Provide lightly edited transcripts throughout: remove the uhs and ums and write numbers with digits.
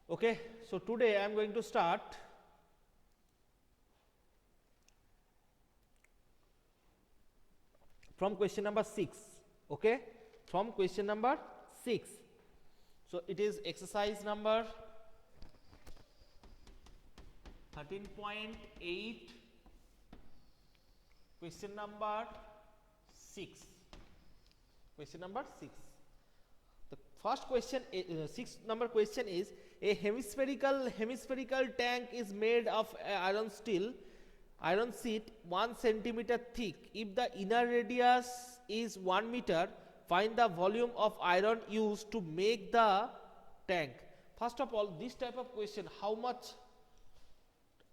Okay, so today I am going to start from question number 6. Okay, from question number 6. So it is exercise number 13.8, question number 6. Question number 6. The first question, 6 number question is: a hemispherical tank is made of iron sheet 1 centimeter thick. If the inner radius is 1 meter, find the volume of iron used to make the tank. First of all, this type of question, how much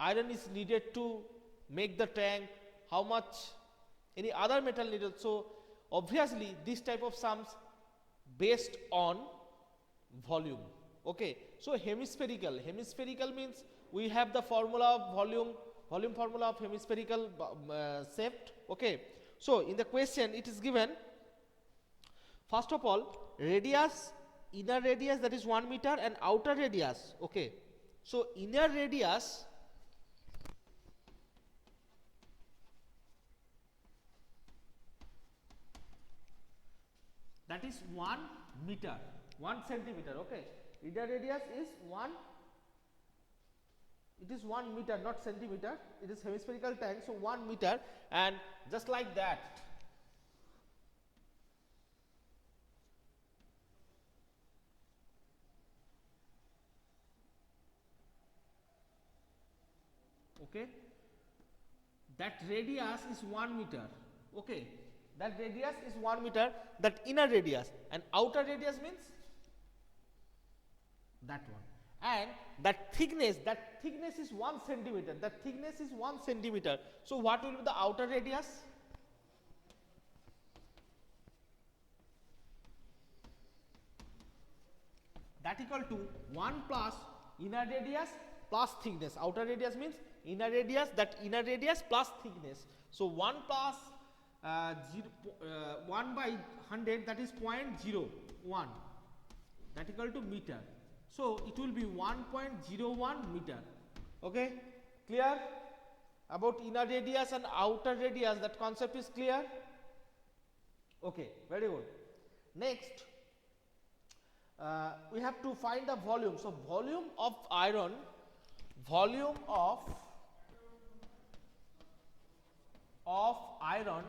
iron is needed to make the tank, how much any other metal needed. So obviously this type of sums based on volume. Okay, so hemispherical means we have the formula of volume formula of hemispherical shape. Okay, so in the question it is given, first of all, radius, inner radius, that is 1 meter, and outer radius. Okay, so inner radius that is 1 meter, 1 centimeter. Okay, inner radius is 1, it is 1 meter, not centimeter. It is hemispherical tank, so 1 meter, and just like that, okay, that radius is 1 meter. Okay, that radius is 1 meter, that inner radius, and outer radius means that one, and that thickness is 1 centimeter, that thickness is 1 centimeter. So what will be the outer radius? That equal to 1 plus inner radius plus thickness. Outer radius means inner radius, that inner radius plus thickness. So 1 plus 1 by 100, that is 0.01, that equal to meter. So it will be 1.01 meter. Okay, clear about inner radius and outer radius? That concept is clear. Okay, very good. Next, we have to find the volume. So volume of iron, volume of iron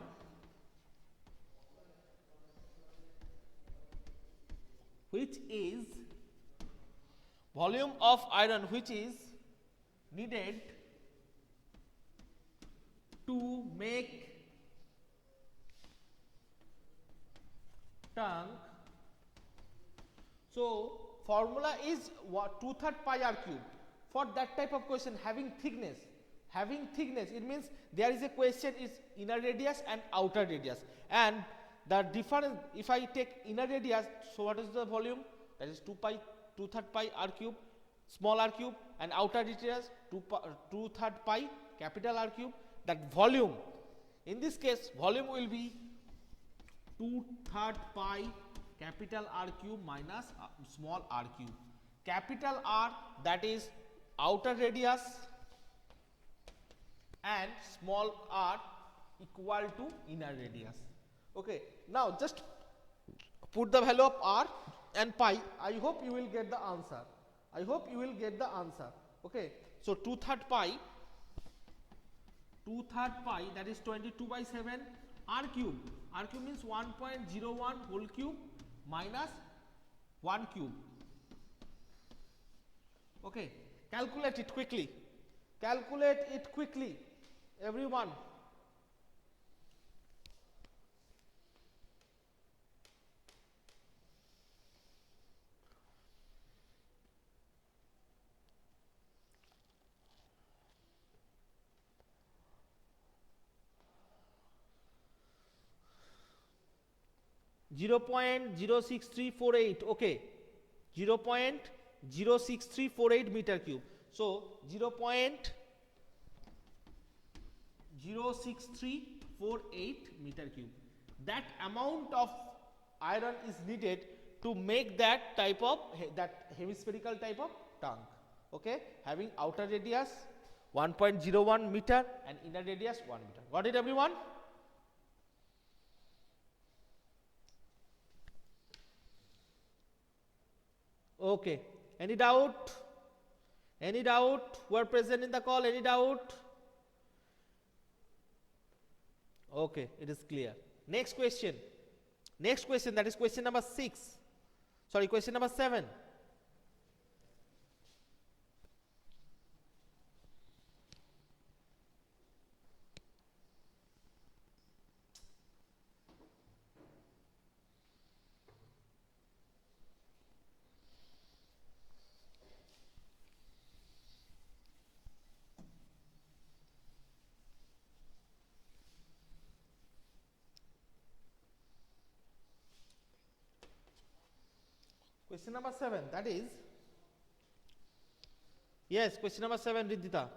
which is volume of iron which is needed to make tank. So formula is what? 2/3 pi r cube. For that type of question having thickness, it means there is a question is inner radius and outer radius, and the difference, if I take inner radius, so what is the volume? That is 2/3 pi r cube, small r cube, and outer radius 2/3 pi capital R cube. That volume, in this case volume will be 2/3 pi capital R cube minus small r cube. Capital R, that is outer radius, and small r equal to inner radius. Okay, now just put the value of r and pi. I hope you will get the answer. Okay, so 2/3 pi, that is 22/7 r cube. R cube means 1.01 whole cube minus 1 cube. Okay, calculate it quickly. Everyone. Zero point 06348. Okay, 0.06348 meter cube. So 0.06348 meter cube. That amount of iron is needed to make that type of that hemispherical type of tank. Okay, having outer radius 1.01 meter and inner radius 1 meter. Got it, everyone? Okay. Any doubt? Any doubt? Who are present in the call? Any doubt? Okay, it is clear. Next question. Next question, that is question number 6. Sorry, question number 7. Question number 7, that is, yes, question number 7, Riddhita.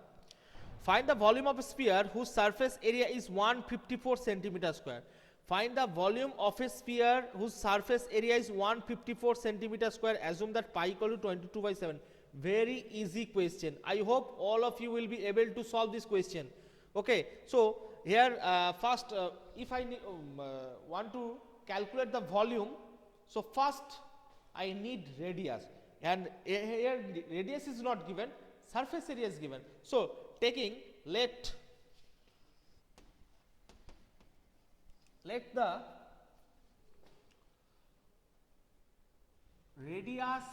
Find the volume of a sphere whose surface area is 154 centimeter square. Find the volume of a sphere whose surface area is 154 centimeter square. Assume that pi equal to 22/7. Very easy question. I hope all of you will be able to solve this question. Okay, so here first, if I want to calculate the volume, so first I need radius, and here radius is not given, surface area is given. So taking let the radius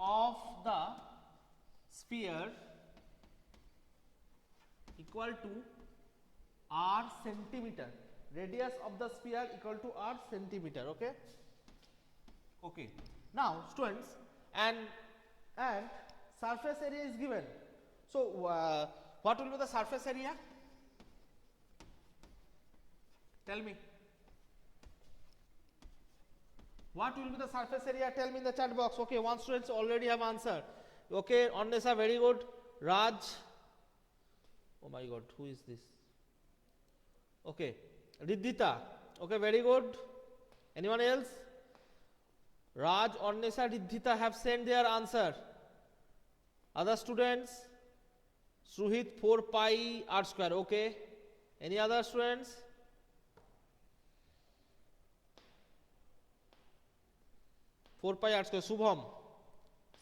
of the sphere equal to r centimeter. Radius of the sphere equal to r centimeter. Okay. Okay. Now, students, and surface area is given. So, what will be the surface area? Tell me. What will be the surface area? Tell me in the chat box. Okay, one students already have answered. Okay, Annesa, very good. Raj. Oh my God, who is this? Okay, Riddhita. Okay, very good. Anyone else? Raj, Annesa, Riddhita have sent their answer. Other students? Suhit, 4 pi r square. Okay. Any other students? Four pi r square. Subham,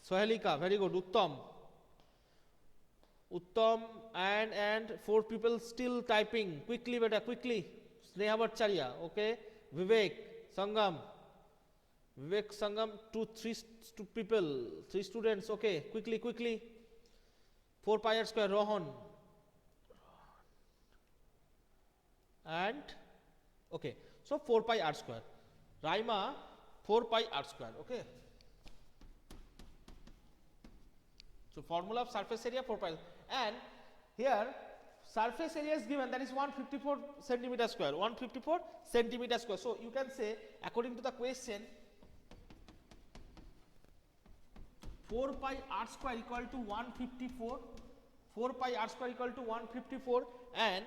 Sohelika, very good. Uttam, and 4 people still typing. Quickly, beta, quickly. Sneha Bhattacharya, okay. Vivek, Sangam, 3 people, 3 students, okay. Quickly. 4 pi r square. Rohan, and okay. So 4 pi r square. Raima, 4 pi r square. Okay. So formula of surface area 4 pi, and here surface area is given, that is 154 centimeter square. 154 centimeter square. So you can say, according to the question, 4 pi r square equal to 154. 4 pi r square equal to 154, and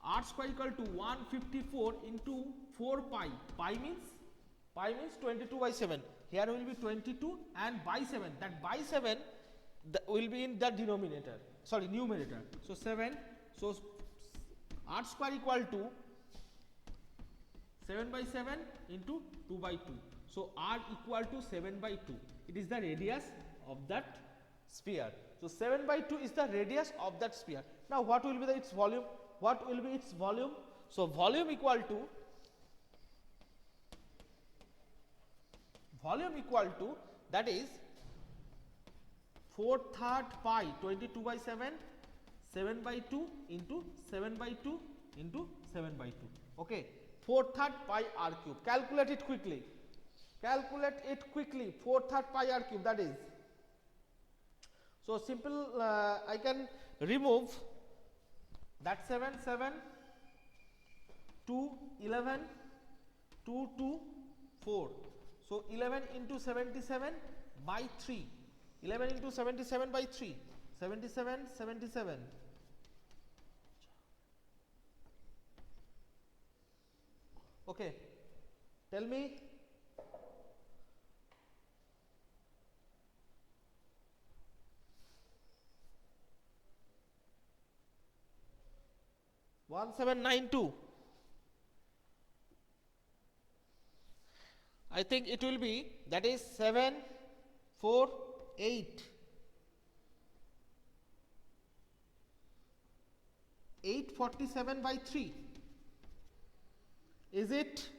r square equal to 154 into 4 pi. Pi means 22/7. Here will be 22 and by 7. That by 7 will be in the denominator. Sorry, numerator. So 7. So r square equal to 7/7 into 2/2. So r equal to 7/2. It is the radius of that sphere. So 7/2 is the radius of that sphere. Now what will be its volume? What will be its volume? So volume equal to that is 4/3 pi 22/7 7/2 into 7/2 into 7/2. Okay, 4/3 pi r cube. Calculate it quickly. 4/3 pi r cube, that is. So simple, I can remove that 7, 2, 11, 2, 2, 4. So 11 into 77 by 3. 11 into 77 by 3. 77. Okay. Tell me. One 792. I think it will be, that is 748. 847 by 3. Is it?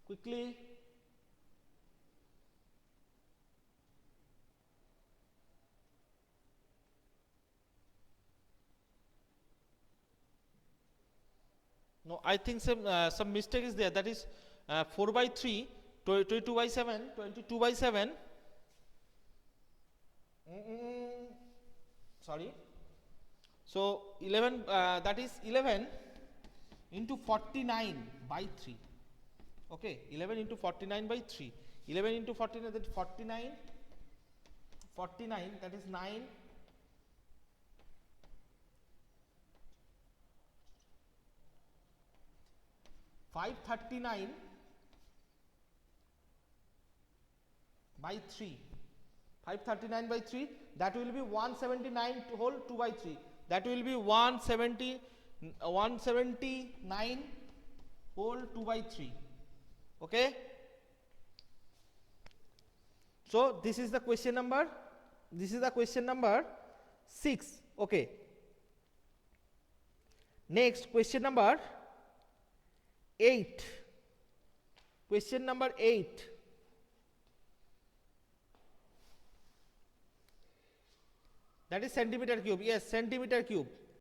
Quickly. No, I think some mistake is there. That is 4 by 3, 22 by 7, 22 by 7. Sorry. So 11, that is 11 into 49 by 3. Okay, 11 into 49 by 3. 11 into 49, that is 49. 49, that is 9. 539 by 3. 539 by 3, that will be 179 to whole 2 by 3. That will be 179 whole 2 by 3. Okay. So this is the question number. This is the question number 6. Okay. Next question number 8. Question number 8. That is centimeter cube. Yes, centimeter cube.